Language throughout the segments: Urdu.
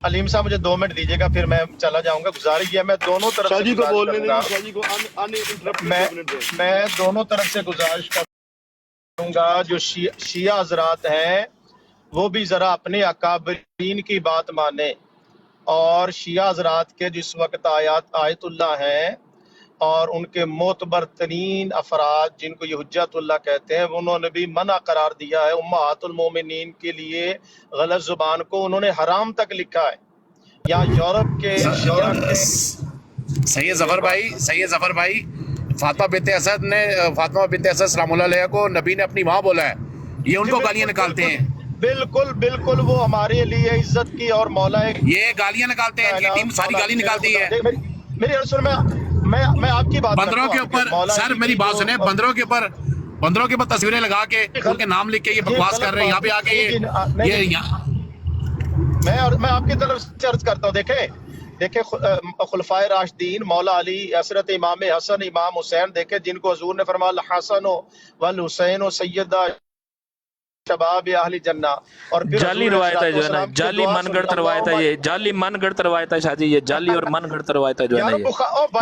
علیم صاحب مجھے 2 منٹ دیجیے گا پھر میں چلا جاؤں گا. گزارش یہ میں دونوں طرف شاہ سے جی کو گزارش بولنے کروں دیں گا, شاہ جی کو میں دونوں طرف سے گزارش کروں گا. جو شیعہ حضرات ہیں وہ بھی ذرا اپنے اکابرین کی بات مانیں, اور شیعہ حضرات کے جس وقت آیت اللہ ہیں اور ان کے معتبر ترین افراد جن کو یہ حجت اللہ کہتے ہیں, انہوں نے بھی منع قرار دیا ہے امہات المومنین کے لیے غلط زبان کو, انہوں نے حرام تک لکھا ہے. یہاں یورپ کے شیعہ کے سید ظفر بھائی فاطمہ بنت اسد سلام اللہ علیہ کو نبی نے اپنی ماں بولا ہے, یہ ان کو گالیاں نکالتے ہیں. بالکل وہ ہمارے لیے عزت کی اور مولا یہ گالیاں نکالتے ہیں, ان کی ٹیم ساری گالی نکالتی ہے. میری سن میں آپ کی بات بندروں کے کرتا ہوں. اوپر سر میری بات سنیں, بندروں کے اوپر تصویریں لگا کے ان کے نام لکھ کے یہ بکواس کر رہے ہیں. یہاں پہ آ کے یہ میں آپ کی طرف سے عرض کرتا ہوں. دیکھیں خلفائے راشدین مولا علی, حضرت امام حسن, امام حسین, دیکھیں جن کو حضور نے فرمایا الحسن والحسین و سیدہ شباب اہل جنہ, اور پھر جعلی روایت ہے جو ہے نا, جعلی من گڑت روایت ہے, یہ جعلی من گڑت روایت ہے شاہ جی, یہ جعلی اور من گڑت روایت ہے جو ہے نا.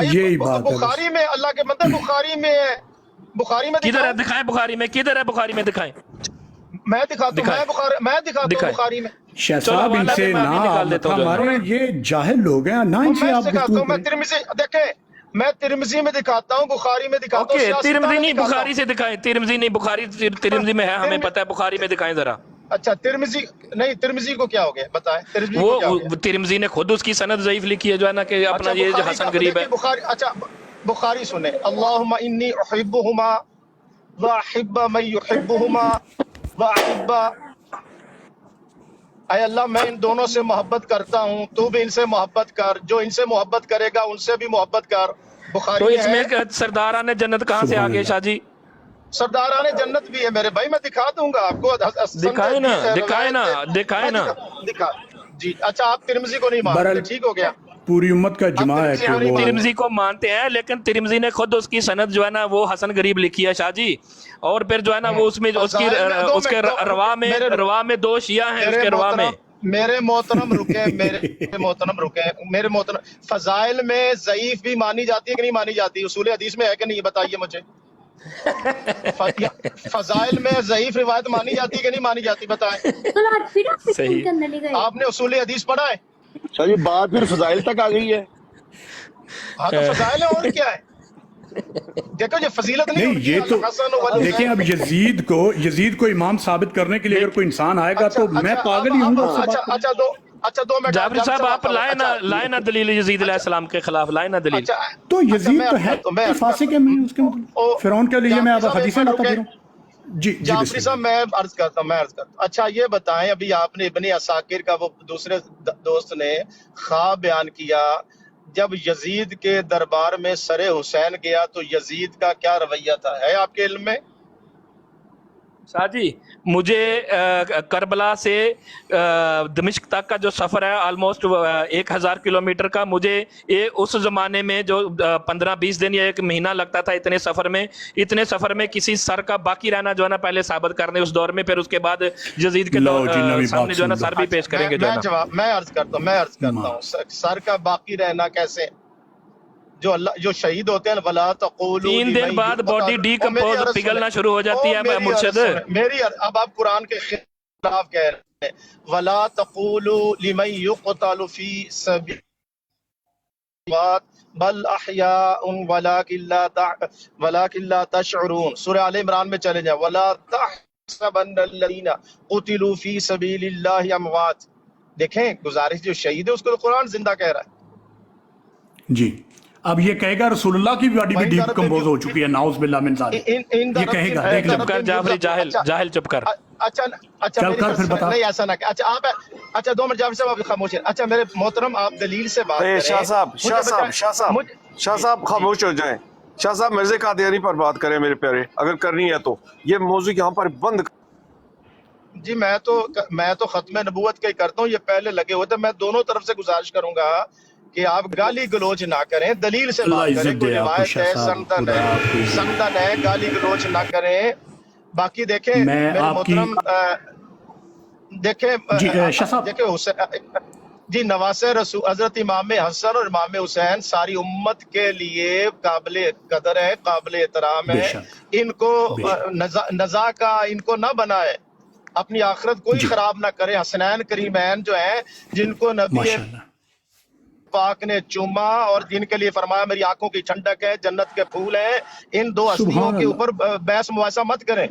یہ یہی بات ہے. بخاری میں اللہ کے بندے بخاری میں کدھر ہے دکھائیں, بخاری میں کدھر ہے, بخاری میں دکھائیں, میں دکھاتا ہوں بخاری میں. شاہ صاحب ان سے نہ ہمارے یہ جاہل لوگ ہیں نا, ان سے آپ دکھاتا ہوں. میں ترمذی, دیکھیں میں ترمذی میں دکھاتا ہوں, بخاری میں دکھاتا ہوں. ترمذی نہیں بخاری سے دکھائیں, ترمذی نہیں بخاری, ترمذی میں ہے ہمیں پتہ ہے, بخاری میں دکھائیں ذرا. اچھا ترمذی کو کیا ہو گیا بتائیں. وہ ترمذی نے خود اس کی سند ضعیف لکھی ہے جو ہے نا, کہ اپنا یہ حسن غریب ہے. اچھا بخاری سنیں, اللہم انی احبہما واحب من یحبہما واحب, اے اللہ میں ان دونوں سے محبت کرتا ہوں, تو بھی ان سے محبت کر, جو ان سے محبت کرے گا ان سے بھی محبت کر. بخاری تو اس میں ہے. سرداران جنت کہاں سے آگے شاہ جی؟ سرداران جنت بھی ہے میرے بھائی, میں دکھا دوں گا آپ کو. دکھائیں نا. جی اچھا, آپ ترمذی کو نہیں مانتے, ٹھیک ہو گیا. پوری امت کا اجماع ہے کہ وہ ترمذی کو مانتے ہیں, لیکن ترمذی نے خود اس کی سند جو ہے نا وہ حسن غریب لکھی ہے شاہ جی, اور پھر جو ہے نا وہ اس کے روا میں 2 شیعہ ہیں اس کے روا میں. میرے محترم رکیں, فضائل میں ضعیف بھی مانی جاتی ہے کہ نہیں مانی جاتی؟ اصول حدیث میں ہے کہ نہیں, بتائیے مجھے. فضائل میں ضعیف روایت مانی جاتی ہے کہ نہیں مانی جاتی, بتائیں. صحیح. آپ نے اصول حدیث پڑھا ہے؟ شاہ جی بات پھر فضائل تک آ گئی ہے. ہاں تو فضائل ہے, اور کیا ہے. دیکھو یہ فضیلت نہیں, یہ تو دیکھیں اب یزید کو امام ثابت کرنے کے لیے اگر کوئی انسان آئے گا تو میں پاگل ہی ہوں گا. اچھا 2 منٹ جابر صاحب آپ لائے نا دلیل یزید علیہ السلام کے خلاف, لائے نا دلیل. تو یزید تو ہے فاسق ہے, اس کے مطلب فرعون کے لیے میں اب حدیثیں لاتا پھر ہوں. جی جعفری صاحب میں عرض کرتا ہوں. اچھا یہ بتائیں, ابھی آپ نے ابن عساکر کا وہ دوسرے دوست نے خواب بیان کیا, جب یزید کے دربار میں سر حسین گیا تو یزید کا کیا رویہ تھا, ہے آپ کے علم میں؟ شاہ جی مجھے کربلا سے دمشق تک کا جو سفر ہے آلموسٹ 1000 کلومیٹر کا, مجھے اس زمانے میں جو 15-20 دن یا 1 مہینہ لگتا تھا اتنے سفر میں کسی سر کا باقی رہنا جو ہے نا پہلے ثابت کرنے اس دور میں, پھر اس کے بعد یزید کے سامنے جو ہے نا سر بھی پیش کریں گے. میں عرض کرتا ہوں سر کا باقی رہنا کیسے, جو شہید ہوتے ہیں, وَلَا تَقُولُوا 3 دن بعد باڈی ڈی کمپوز پگھلنا شروع ہو جاتی ہے مرشد. اب آپ قرآن کے خلاف کہہ رہے ہیں, وَلَا تَقُولُوا لِمَن يُقْتَلُ فِي سَبِيلِ اللَّهِ بَلْ أَحْيَاءٌ وَلَكِنْ لَا تَشْعُرُونَ. سورہ آل عمران میں چلے جائیں, وَلَا تَحْسَبَنَّ الَّذِينَ قُتِلُوا فِي سَبِيلِ اللَّهِ أَمْوَاتٌ. دیکھیں گزارش, جو شہید ہے اس کو قرآن زندہ کہہ رہا ہے. جی اب یہ کہے گا رسول اللہ کی باڈی بھی ڈیپ کمپوز ہو چکی ہے, نعوذ باللہ من ذالک, یہ کہے گا. دیکھ چپ کر جعفری, جاہل چپ کر. اچھا چل کر پھر بتا. نہیں ایسا نہ کہ اچھا 2 منٹ جعفر صاحب آپ خاموش ہیں. اچھا میرے محترم آپ دلیل سے بات کریں. شاہ صاحب خاموش ہو جائیں. شاہ صاحب مرزا قادیانی پر بات کریں میرے پیارے, اگر کرنی ہے تو یہ موضوع یہاں پر بند. جی میں تو ختم نبوت کا ہی کرتا ہوں, یہ پہلے لگے ہوئے تھے. میں دونوں طرف سے گزارش کروں گا کہ آپ گالی گلوچ نہ کریں, دلیل سے بات کریں. کوئی روایت ہے, سندن ہے, گالی گلوچ نہ کریں. باقی دیکھیں میرے محترم, دیکھیں جی نواسے رسول حضرت امام حسن اور امام حسین ساری امت کے لیے قابل قدر ہے، قابل احترام بے ہے. شک ان کو بے شک نزا کا ان کو نہ بنائے، اپنی آخرت کوئی جی خراب نہ کرے. حسنین کریمین جو ہیں جن کو نبی ماشاء اللہ پاک نے چوما اور جن کے لیے فرمایا میری آنکھوں کی ٹھنڈک ہے، جنت کے پھول ہیں، ان دو ہستیوں سبحان کے اللہ اوپر بحث مباحثہ مت کریں.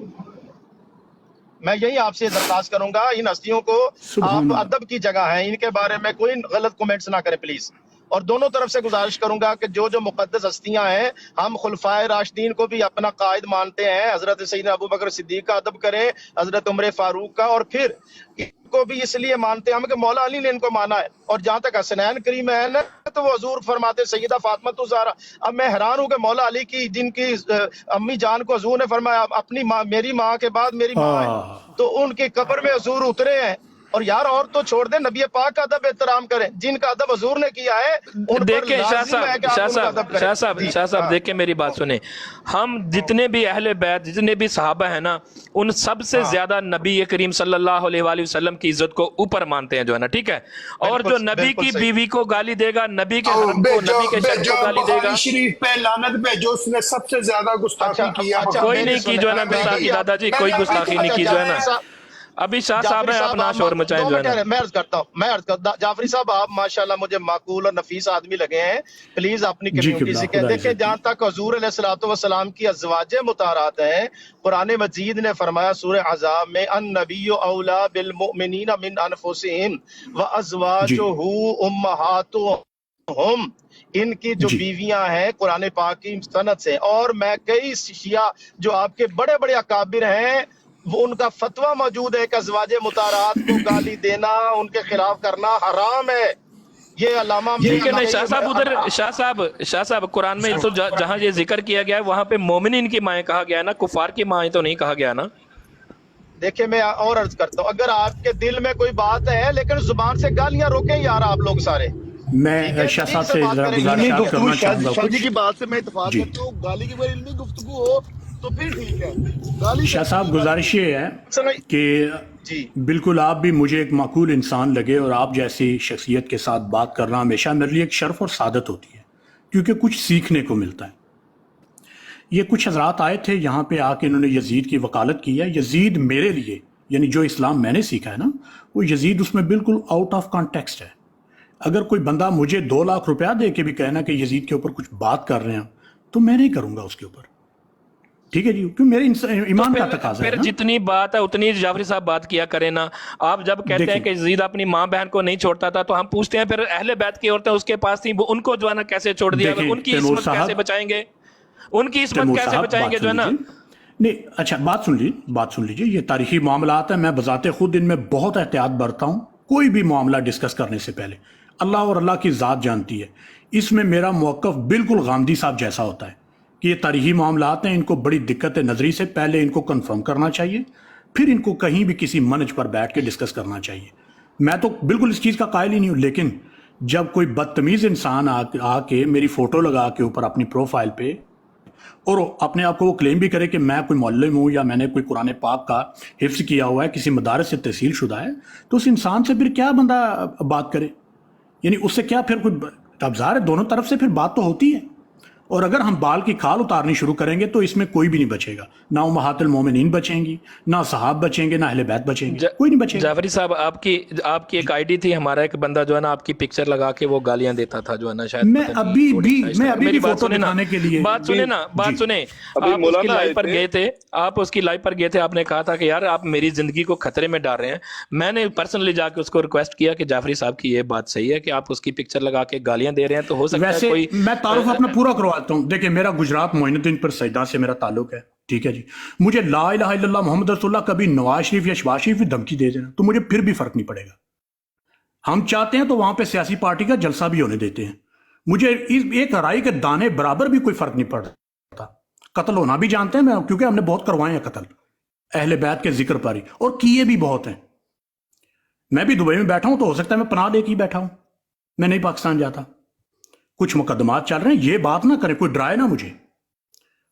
میں یہی آپ سے درخواست کروں گا، ان ہستیوں کو سبحان آپ اللہ ادب کی جگہ ہیں، ان کے بارے میں کوئی غلط کومنٹس نہ کریں پلیز. اور دونوں طرف سے گزارش کروں گا کہ جو مقدس ہستیاں ہیں، ہم خلفائے راشدین کو بھی اپنا قائد مانتے ہیں. حضرت سیدنا ابو بکر صدیق کا ادب کریں، حضرت عمر فاروق کا، اور پھر ان کو بھی اس لیے مانتے ہیں ہم کہ مولا علی نے ان کو مانا ہے. اور جہاں تک حسنین کریمین ہے تو وہ حضور فرماتے سیدہ فاطمہ الزہرا. اب میں حیران ہوں کہ مولا علی کی جن کی امی جان کو حضور نے فرمایا اپنی ماں، میری ماں کے بعد میری ماں ہے، تو ان کی قبر میں حضور اترے ہیں. اور یار اور تو چھوڑ دیں، نبی پاک کا ادب احترام کریں. جن کا ادب حضور نے کیا ہے ان پر دیکھیں شاہ لازم ہے کہ آپ ان کا ادب کریں. جی صاحب ہاں دیکھیں میری بات سنیں. ہم جتنے بھی اہل بیت، جتنے بھی صحابہ ہیں نا، ان سب سے ہاں زیادہ نبی کریم صلی اللہ علیہ وآلہ وسلم کی عزت کو اوپر مانتے ہیں جو ہے نا، ٹھیک ہے. اور جو نبی بالکل کی صحیح. بیوی کو گالی دے گا، نبی کے حرم کو، بھیجو نبی کے شرف بھیجو کو گالی دے بخاری گا. شریف پہ لعنت بھیجو، اس نے سب سے زیادہ اچھا گستاخی کی ہے اچھا کوئی بخاری میری نہیں کی جو ہے نا میں گستاخی، بھی دادا جی میں کوئی نے ابھی گستاخی نہیں اچھا کی جو ہے نا. جعفری صاحب، ابھی شاہ صاحب جعفری ہیں، صاحب اپنا آپ شور مچائیں 2 جو ہے منٹ نا. میں عرض کرتا ہوں جعفری صاحب آپ ماشاءاللہ مجھے معقول اور نفیس آدمی لگے ہیں. پلیز اپنی جی کمیونٹی قبلہ سے کہہ خدا دیں کہ عزت جہاں دی تک حضور علیہ الصلوۃ والسلام کی ازواج مطہرات ہیں، قرآن مجید نے فرمایا سورہ احزاب میں النبی اولا بالمؤمنین من انفسہم جی وازواجہ امہاتہم. ان کی جو جی بیویاں ہیں قرآن پاک کی سند سے، اور میں کئی شیعہ جو آپ کے بڑے بڑے اکابر ہیں وہ ان کا فتویٰ موجود ہے کہ ازواج مطہرات کو گالی دینا، ان کے خلاف کرنا حرام ہے. یہ علامہ ٹھیک ہے. نہیں شاہ صاحب قرآن میں تو جہاں یہ ذکر کیا گیا ہے وہاں پہ مومنین کی مائیں کہا گیا ہے نا، کفار کی مائیں تو نہیں کہا گیا نا. دیکھیں میں اور عرض کرتا ہوں، اگر آپ کے دل میں کوئی بات ہے لیکن زبان سے گالیاں روکیں یار آپ لوگ سارے، ٹھیک میں ہے شاہ ٹھیک صاحب سے سے بات ذرا کریں. علمی گزارشات گفتگو کرنا چاہوں گا شاہ جی کچھ. کی بات سے میں اتفاق جی کرتا ہوں. گالی کی بغیر علمی گفتگو ہو تو پھر ٹھیک ہے، گالی شاہ کرنے صاحب کی گالی گزارش یہ ہے کہ جی بالکل آپ بھی مجھے ایک معقول انسان لگے، اور آپ جیسی شخصیت کے ساتھ بات کرنا ہمیشہ میرے لیے ایک شرف اور سعادت ہوتی ہے، کیونکہ کچھ سیکھنے کو ملتا ہے. یہ کچھ حضرات آئے تھے یہاں پہ آ کے، انہوں نے یزید کی وکالت کی ہے. یزید میرے لیے یعنی جو اسلام میں نے سیکھا ہے نا، وہ یزید اس میں بالکل آؤٹ آف کانٹیکسٹ ہے. اگر کوئی بندہ مجھے 2 لاکھ روپیہ دے کے بھی کہنا کہ یزید کے اوپر کچھ بات کر رہے ہیں تو میں نہیں کروں گا اس کے اوپر، ٹھیک ہے جی، کیوں میرے ایمان کا تقاضا ہے پھر نا. جتنی بات ہے اتنی جعفری صاحب بات کیا کریں نا. آپ جب کہتے ہیں دیکھیں کہ یزید اپنی ماں بہن کو نہیں چھوڑتا تھا تو ہم پوچھتے ہیں پھر اہل بیت کی عورتیں اس کے پاس تھیں، وہ ان کو جو ہے نا کیسے چھوڑ دیا، دیکھیں ان کی تیمور عصمت کیسے صاحب، بچائیں گے، ان کی عصمت تیمور کیسے صاحب بچائیں بات گے جو سن ہے نا. لیجیے. نہیں اچھا بات سن لیجیے. یہ تاریخی معاملات ہیں، میں بذات خود ان میں بہت احتیاط برتا ہوں. کوئی بھی معاملہ ڈسکس کرنے سے پہلے اللہ اور اللہ کی ذات جانتی ہے. اس میں میرا موقف بالکل غامدی صاحب جیسا ہوتا ہے کہ یہ تاریخی معاملات ہیں، ان کو بڑی دقت نظری سے پہلے ان کو کنفرم کرنا چاہیے، پھر ان کو کہیں بھی کسی منچ پر بیٹھ کے ڈسکس کرنا چاہیے. میں تو بالکل اس چیز کا قائل ہی نہیں ہوں، لیکن جب کوئی بدتمیز انسان آ کے میری فوٹو لگا کے اوپر اپنی پروفائل پہ اور اپنے آپ کو وہ کلیم بھی کرے کہ میں کوئی معلم ہوں یا میں نے کوئی قرآن پاک کا حفظ کیا ہوا ہے، کسی مدارس سے تحصیل شدہ ہے، تو اس انسان سے پھر کیا بندہ بات کرے؟ یعنی اس سے کیا پھر کوئی ابزار ہے؟ دونوں طرف سے پھر بات تو ہوتی ہے. اور اگر ہم بال کی کھال اتارنی شروع کریں گے تو اس میں کوئی بھی نہیں بچے گا. نہ امہات المومنین بچیں گی، نہ صحاب بچیں گے، نہ اہل بیت بچیں گے، کوئی نہیں بچے گا. جعفری صاحب آپ کی ایک آئی ڈی تھی، ہمارا ایک بندہ جو ہے نا آپ کی پکچر لگا کے وہ گالیاں دیتا تھا جو ہے نا، شاید میں ابھی بھی بات فوٹو سنیں نا، دکھانے کے لیے بات سنیں نا، بات سنیں. ابھی آپ اس کی مولانا لائف آئے پر تھے. گئے تھے، آپ اس کی لائف پر گئے تھے، آپ نے کہا تھا کہ یار آپ میری زندگی کو خطرے میں ڈال رہے ہیں. میں نے پرسنلی جا کے اس کو ریکویسٹ کیا کہ جعفری صاحب کی یہ بات صحیح ہے کہ آپ اس کی پکچر لگا کے گالیاں دے رہے ہیں، تو ہو سکتا ہے ویسے کوئی. میں تعارف اپنا پورا کرواتا ہوں. دیکھیں میرا گجرات معین الدین پر سجدہ سے میرا تعلق ہے، ٹھیک ہے جی. مجھے لا الہ الا اللہ محمد رسول اللہ کبھی نواز شریف یا شہباز شریف کی دھمکی دے دینا تو مجھے پھر بھی فرق نہیں پڑے گا. ہم چاہتے ہیں تو وہاں پہ سیاسی پارٹی کا جلسہ بھی ہونے دیتے ہیں. مجھے ایک رائی کے دانے برابر بھی کوئی فرق نہیں پڑتا. قتل ہونا بھی جانتے ہیں میں، کیونکہ ہم نے بہت کروائے ہیں قتل اہل بیت کے ذکر پر ہی، اور کیے بھی بہت ہیں. میں بھی دبئی میں بیٹھا ہوں تو ہو سکتا ہے میں پناہ لے کے ہی بیٹھا ہوں، میں نہیں پاکستان جاتا. کچھ مقدمات چل رہے ہیں، یہ بات نہ کریں، کوئی ڈرائے نہ مجھے.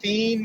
3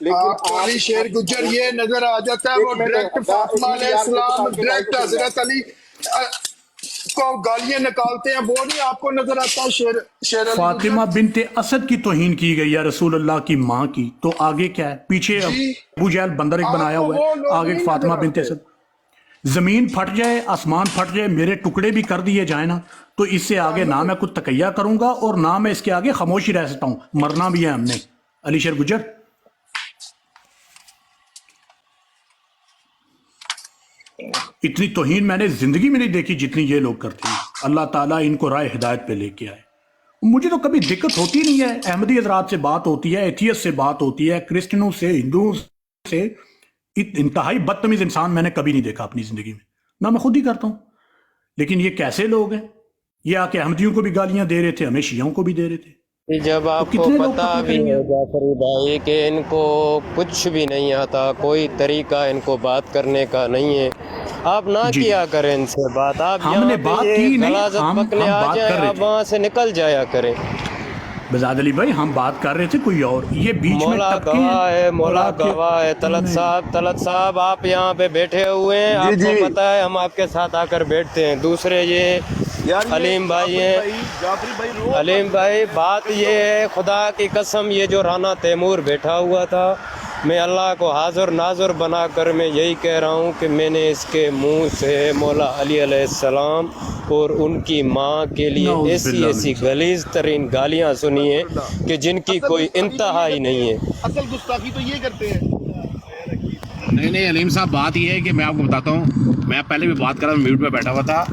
لیکن آپ کو علی شیر گجر یہ نظر آ جاتا ہے وہ ڈائریکٹ فاطمہ علیہ السلام ڈائریکٹ حضرت علی کو گالیاں نکالتے ہیں، وہ نہیں آپ کو نظر آتا شیر علی فاطمہ بنت اسد کی توہین کی گئی ہے رسول اللہ کی ماں کی، تو آگے کیا ہے؟ پیچھے جی ابو جہل بندر ایک بنایا ہوا ہے، آگے فاطمہ بنت اسد۔ زمین پھٹ جائے، آسمان پھٹ جائے، میرے ٹکڑے بھی کر دیے جائیں نا، تو اس سے آگے نہ میں کچھ تقیہ کروں گا اور نہ میں اس کے آگے خاموشی رہ سکتا ہوں، مرنا بھی ہے ہم نے۔ علی شیر گجر اتنی توہین میں نے زندگی میں نہیں دیکھی جتنی یہ لوگ کرتے ہیں۔ اللہ تعالیٰ ان کو راہ ہدایت پہ لے کے آئے۔ مجھے تو کبھی دقت ہوتی نہیں ہے، احمدی حضرات سے بات ہوتی ہے، ایتھیس سے بات ہوتی ہے، کرسچنوں سے، ہندوؤں سے، انتہائی بدتمیز انسان میں نے کبھی نہیں دیکھا اپنی زندگی میں، نہ میں خود ہی کرتا ہوں۔ لیکن یہ کیسے لوگ ہیں؟ یہ آ کے احمدیوں کو بھی گالیاں دے رہے تھے، ہمیں شیعوں کو بھی دے رہے تھے۔ جب آپ کو پتہ بھی ہو جعفری بھائی کہ ان کو کچھ بھی نہیں آتا، کوئی طریقہ ان کو بات کرنے کا نہیں ہے، آپ نہ کیا کریں ان سے بات، آپ یہاں پہ یہ غلاظت پکنے آ جائیں، آپ وہاں سے نکل جایا کریں۔ بزاد علی بھائی ہم بات کر رہے تھے کوئی اور، یہ بیچ میں مولا گواہ ہے، مولا گواہ ہے۔ طلعت صاحب آپ یہاں پہ بیٹھے ہوئے ہیں، آپ کو پتہ ہے ہم آپ کے ساتھ آ کر بیٹھتے ہیں۔ دوسرے یہ علیم بھائی ہیں، علیم بھائی بات یہ ہے، خدا کی قسم یہ جو رانا تیمور بیٹھا ہوا تھا، میں اللہ کو حاضر ناظر بنا کر میں یہی کہہ رہا ہوں کہ میں نے اس کے منہ سے مولا علی علیہ السلام اور ان کی ماں کے لیے ایسی غلیظ ترین گالیاں سنی ہیں کہ جن کی کوئی انتہا ہی نہیں ہے۔ اصل گستاخی تو یہ کرتے ہیں۔ نہیں علیم صاحب، بات یہ ہے کہ میں آپ کو بتاتا ہوں، میں پہلے بھی بات کر رہا ہوں، میوٹ پہ بیٹھا ہوا تھا،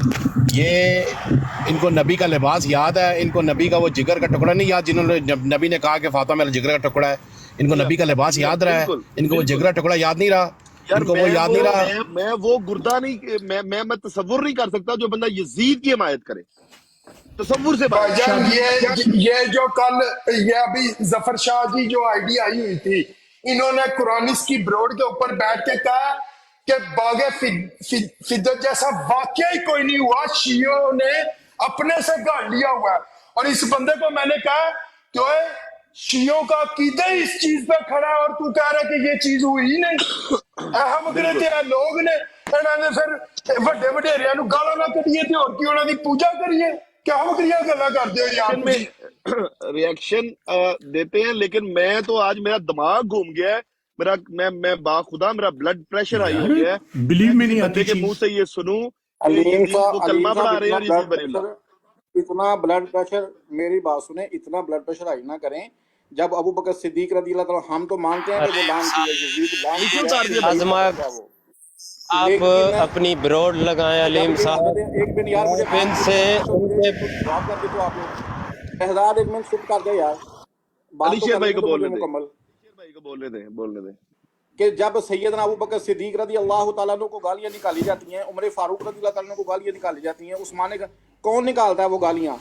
یہ ان کو نبی کا لباس یاد ہے، ان کو نبی کا وہ جگر کا ٹکڑا نہیں یاد، جنہوں نے نبی نے کہا کہ فاطمہ میرا جگر کا ٹکڑا ہے، ان کو نبی کا لباس یاد رہا ہے، ان کو وہ جگر کا ٹکڑا یاد نہیں رہا، ان کو وہ یاد نہیں رہا۔ میں وہ گردہ نہیں، میں تصور نہیں کر سکتا جو بندہ یزید کی حمایت کرے، تصور سے بھائی جان یہ جو کل یہ ابھی ظفر شاہ کی جو آئیڈی آئی ہوئی تھی، انہوں نے قرآنس کی بروڈ کے اوپر بیٹھ کے کہا کہ باغ فدت جیسا واقعہ ہی کوئی نہیں ہوا، شیعوں نے اپنے سے گھاڑ لیا ہوا ہے۔ اور اس بندے کو میں نے کہا کہ شیعوں کا عقیدہ ہی اس چیز پہ کھڑا ہے اور تو کہہ رہا ہے کہ یہ چیز ہوئی ہی نہیں۔ اہم کرتے ہیں لوگ نے انہوں نے پھر وڈے وڈیریاں نو گالاں نہ کڈیے تے اور کی انہاں دی پوجا کریے، کیا وکریاں گلاں کرتے ہو یار تسی؟ ریاکشن دیتے ہیں، لیکن میں تو آج میرا دماغ گھوم گیا ہے، میرا میں باخدا میرا بلڈ پریشر ہائی ہو گیا ہے، بلیو میں نہیں بندے آتی کے منہ چیز۔ سے یہ سنوں کہ علیم یزید صاحب، کو کلمہ پڑھا رہے ہیں اور یزید بری اللہ۔ اتنا بلڈ پریشر، میری بات سنیں، اتنا بلڈ پریشر ہائی نہ کریں۔ جب ابو بکر صدیق رضی اللہ تعالیٰ، ہم تو مانتے ہیں کہ وہ لعنتی ہے، یزید لعنتی ہے، آزما آپ اپنی بروڈ لگائیں علیم صاحب، ایک منٹ یار، مجھے ان سے جواب کر دے تو آپ لوگ شہزاد ایک منٹ چپ کر دے یار، بات علی تو شیر کرنے بھائی دو کو مجھے بولنے دیں، مکمل۔ شیر بھائی کو بولنے دیں۔ کہ جب سیدنا ابو بکر صدیق رضی اللہ تعالیٰ عنہ کو گالیاں نکالی جاتی ہیں، عمر فاروق رضی اللہ تعالیٰ عنہ کو گالیاں نکالی جاتی ہیں، عثمان کون نکالتا ہے وہ گالیاں؟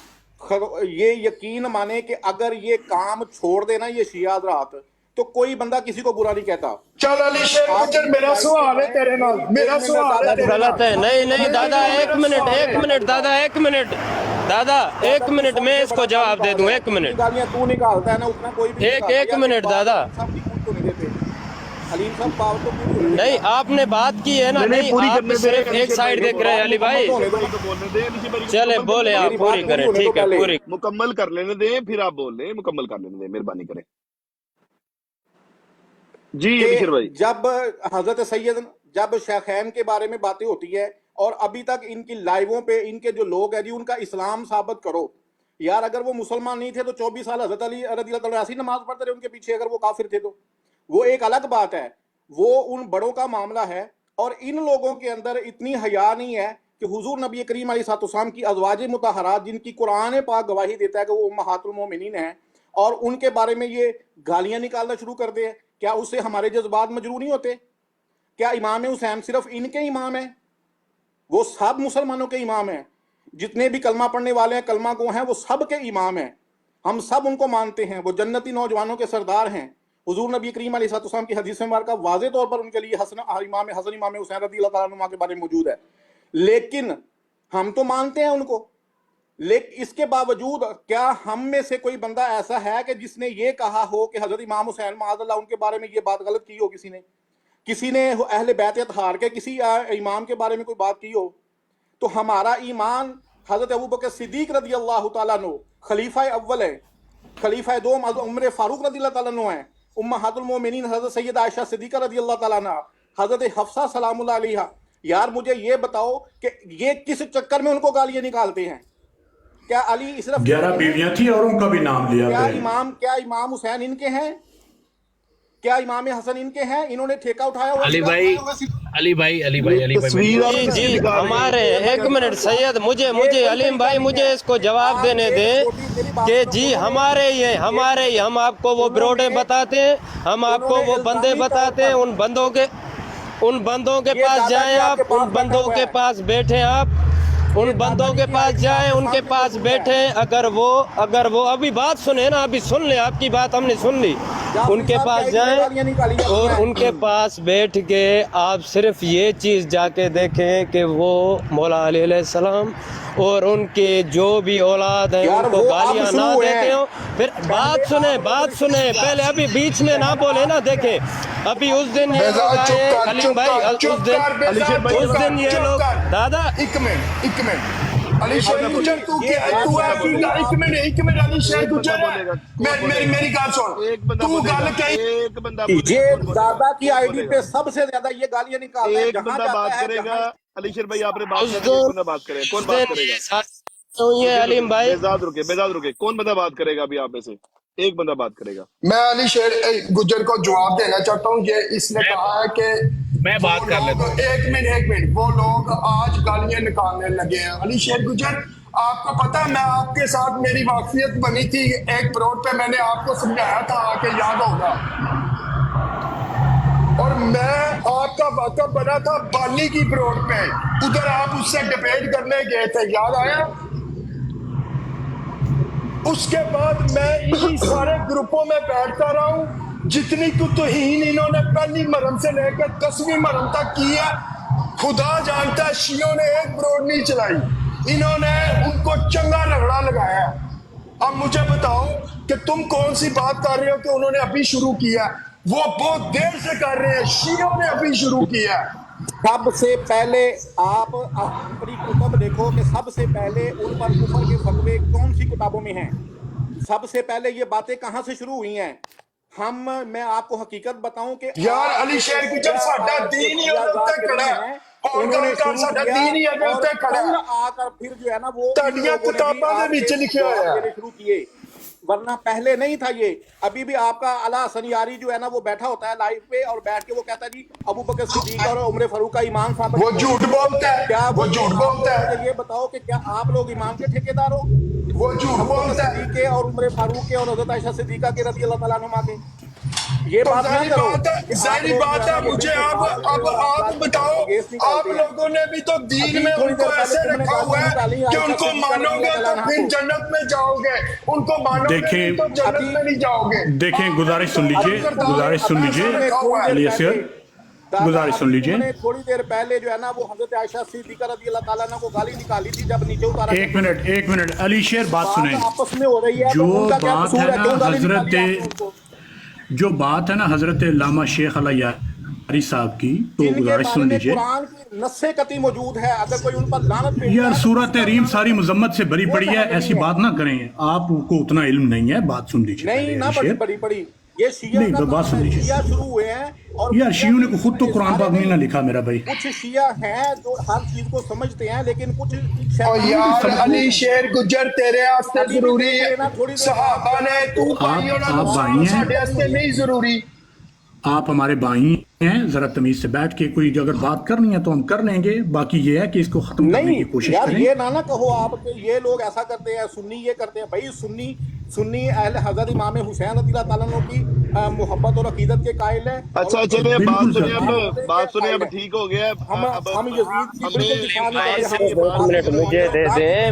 یہ یقین مانے کہ اگر یہ کام چھوڑ دینا یہ شیعہ حضرات، تو کوئی بندہ کسی کو برا نہیں کہتا۔ چل علی شیر گجر میرا سوال ہے تیرے نال، میرا سوال ہے تیرے نال۔ غلط ہے، نہیں دادا ایک منٹ دادا ایک منٹ دادا ایک منٹ، میں اس کو جواب دے دوں، ایک منٹ، گالیاں تو نکالتا ہے نا، اتنا کوئی بھی ایک منٹ دادا، حلیم صاحب بات تو پوری ہونے نہیں آپ نے بات کی ہے نا، نہیں آپ صرف ایک سائڈ دیکھ رہے ہیں علی بھائی، چلے بولے آپ پوری کریں، ٹھیک ہے پوری مکمل کر لینے دیں، پھر آپ بول لیں، مکمل کر لینے دیں، مہربانی کریں۔ جی علی شیر بھائی، جب حضرت سید، جب شیخین کے بارے میں باتیں ہوتی ہے اور ابھی تک ان کی لائیووں پہ ان کے جو لوگ ہیں جی ان کا اسلام ثابت کرو یار، اگر وہ مسلمان نہیں تھے تو 24 سال حضرت علی رضی اللہ تعالیٰ ایسی نماز پڑھتے رہے ان کے پیچھے، اگر وہ کافر تھے تو وہ ایک الگ بات ہے، وہ ان بڑوں کا معاملہ ہے۔ اور ان لوگوں کے اندر اتنی حیا نہیں ہے کہ حضور نبی کریم علیہ السلام کی ازواج مطہرات جن کی قرآن پاک گواہی دیتا ہے کہ وہ امہات المومنین ہیں، اور ان کے بارے میں یہ گالیاں نکالنا شروع کر دے، کیا اس سے ہمارے جذبات مجروح نہیں ہوتے؟ کیا امام حسین صرف ان کے امام ہیں؟ وہ سب مسلمانوں کے امام ہیں، جتنے بھی کلمہ پڑھنے والے ہیں، کلمہ گو ہیں، وہ سب کے امام ہیں، ہم سب ان کو مانتے ہیں، وہ جنتی نوجوانوں کے سردار ہیں۔ حضور نبی کریم علیہ السلام کی حدیث مبارکہ واضح طور پر ان کے لیے امام حسن امام حسین رضی اللہ تعالیٰ عنہ کے بارے میں موجود ہے، لیکن ہم تو مانتے ہیں ان کو، لیکن اس کے باوجود کیا ہم میں سے کوئی بندہ ایسا ہے کہ جس نے یہ کہا ہو کہ حضرت امام حسین معاذ اللہ ان کے بارے میں یہ بات غلط کی ہو؟ کسی نے اہل بیت اطہار کے کسی امام کے بارے میں کوئی بات کی ہو؟ تو ہمارا ایمان حضرت ابوبکر صدیق رضی اللہ تعالیٰ عنہ خلیفہ اول ہے، خلیفہ دوم عمر فاروق رضی اللہ تعالیٰ عنہ ہیں، امہات المومنین حضرت سیدہ عائشہ صدیقہ رضی اللہ تعالیٰ عنہ، حضرت حفصہ سلام اللہ علیہا۔ یار مجھے یہ بتاؤ کہ یہ کس چکر میں ان کو گالیاں نکالتے ہیں؟ کیا علی صرف 11 بیویاں تھی اور ان کا بھی نام لیا کیا گیا؟ کیا امام حسین ان کے ہیں؟ کیا امام حسن ان کے ہیں؟ انہوں نے ٹھیکہ اٹھایا ہوا؟ علی بھائی جی ہمارے ایک منٹ سید مجھے علیم بھائی مجھے اس کو جواب دینے دیں کہ جی ہمارے یہ ہم آپ کو وہ بروڈیں بتاتے ہیں، ہم آپ کو وہ بندے بتاتے ہیں، ان بندوں کے پاس جائیں آپ، ان بندوں کے پاس بیٹھیں آپ، ان بندوں کے پاس جائیں، ان کے پاس بیٹھیں، اگر وہ ابھی بات سنیں نا، ابھی سن لیں، آپ کی بات ہم نے سن لی، ان کے پاس جائیں اور ان کے پاس بیٹھ کے آپ صرف یہ چیز جا کے دیکھیں کہ وہ مولا علی علیہ السلام اور ان کے جو بھی اولاد ہیں ان کو گالیاں نہ دیتے ہوں۔ پھر بات سنیں پہلے، ابھی بیچ میں نہ بولے نا۔ دیکھیں ابھی اس دن یہ لوگ آئے علیم بھائی، اس دن یہ لوگ دادا ایک منٹ علی شیر گجر تو ایک منٹ علی شیر گجر میری گال سن، تو گل کہی ایک بندہ یہ دادا کی آئی ڈی پہ سب سے زیادہ یہ گالیاں نکالتے ہیں۔ ایک بندہ بات کرے گا، علی شیر بھائی آپ نے بات کریں، ایک بندہ بات کرے، کون بات کرے گا؟ علیم بھائی بیزاد رکے، کون بندہ بات کرے گا ابھی آپ میں سے؟ ایک بندہ بات کرے گا۔ میں علی شیر گجر کو جواب دینا چاہتا ہوں۔ یہ اس نے کہا ہے کہ میں بات کر لیتا ہوں۔ ایک منٹ وہ لوگ آج گالیاں نکالنے لگے ہیں۔ علی شیر گجر آپ کو پتا میں آپ کے ساتھ میری واقفیت بنی تھی ایک پروڈ پہ، میں نے آپ کو سمجھایا تھا آ کے، یاد ہوگا، اور میں آپ کا واقعہ بنا تھا بالی کی پروڈ پہ، ادھر آپ اس سے ڈیبیٹ کرنے گئے تھے، یاد آیا؟ اس کے بعد میں انہی سارے گروپوں میں بیٹھتا رہا ہوں، جتنی کو توہین انہوں نے پہلی مرم سے لے کر 10ویں مرم تک کی ہے، خدا جانتا ہے شیعوں نے ایک بروڈ نہیں چلائی، انہوں نے ان کو چنگا رگڑا لگایا ہے۔ اب مجھے بتاؤ کہ تم کون سی بات کر رہے ہو کہ انہوں نے ابھی شروع کیا ہے؟ وہ بہت دیر سے کر رہے ہیں، شیعوں نے ابھی شروع کیا ہے۔ سب سے پہلے آپ اپنی کتب دیکھو کہ سب سے پہلے ان پر کفر کے فتوے کون سی کتابوں میں ہیں؟ سب سے پہلے یہ باتیں کہاں سے شروع ہوئی ہیں؟ میں آپ کو حقیقت بتاؤں کہ یار علی شیر کی جب ساڈا دین ہی ادھر کھڑا ہے، اور کل ساڈا دین ہی ادھر کھڑا ہے، آ کر پھر جو ہے نا وہ تاڑیاں کتاباں دے وچ لکھیا ہوا ہے، شروع کیے، ورنہ پہلے نہیں تھا یہ۔ ابھی بھی آپ کا اعلیٰ حسن یاری جو ہے نا وہ بیٹھا ہوتا ہے لائیو پہ اور بیٹھ کے وہ کہتا ہے جی ابوبکر صدیق اور عمر فاروق کا ایمان ثابت، وہ جھوٹ بولتا ہے، کیا وہ جھوٹ بولتا ہے، یہ بتاؤ کہ کیا آپ لوگ ایمان کے ٹھیکیدار ہو؟ وہ جھوٹ بولتا ہے۔ صدیق اور عمر فاروق کے اور حضرت عائشہ صدیقہ کے رضی اللہ تعالیٰ عنہما کے، یہ تو بات نہ کرو۔ ظاہری بات ہے، مجھے اب آپ بتاؤ، آپ لوگوں نے بھی تو دین میں ان کو ایسے رکھا ہوا ہے کہ ان کو مانو گے تو پھر جنت میں جاؤ گے، ان کو مانو گے تو جنت میں نہیں جاؤ گے۔ دیکھیں گزارش سن لیجئے علی اصغر، گزارش سن لیجئے۔ تھوڑی دیر پہلے جو ہے نا وہ حضرت عائشہ صدیقہ رضی اللہ تعالیٰ عنہ کو گالی نکالی تھی جب نیچے اتارا۔ ایک منٹ علی شیر بات سنیں۔ آپس میں ہو رہی ہے، جو بات ہے نا جو بات ہے نا حضرت علامہ شیخ علیہ یاری صاحب کی، تو گزارش سن لیجئے۔ قرآن کی نص قطعی موجود ہے، اگر کوئی ان پر لعنت بھیجتا ہے، یار سورۃ ریم ساری مذمت سے بری پڑی ہے، ایسی بات نہ کریں، آپ کو اتنا علم نہیں ہے، بات سن لیجئے۔ نہیں نہ بڑی یہ شیعہ کا بات سن لیجئے۔ شیعہ شروع ہوئے ہیں، اور یار شیعوں نے خود تو قرآن پاک میں نہ لکھا میرا بھائی۔ کچھ شیعہ ہیں جو ہر چیز کو سمجھتے ہیں، لیکن کچھ اور یار علی شیر گجر تیرے واسطے ضروری ہے، صحابہ نے تو بھائیوں نے ساڈے واسطے نہیں ضروری۔ آپ ہمارے بھائی ہیں، ذرا تمیز سے بیٹھ کے کوئی اگر بات کرنی ہے تو ہم کر لیں گے، باقی یہ ہے کہ اس کو ختم کرنے کی کوشش یار کریں۔ یہ نہ کہو آپ کہ یہ لوگ ایسا کرتے ہیں، سنی یہ کرتے ہیں۔ بھائی سنی اہل حضرت امام حسین رضی اللہ تعالیٰ عنہ کی محبت اور عقیدت کے قائل ہیں۔ اچھا چلے بات سنیں اب ٹھیک ہو گیا، ہم یزید کی بالکل دفاع نہیں کر رہے، ایک منٹ مجھے دے دیں۔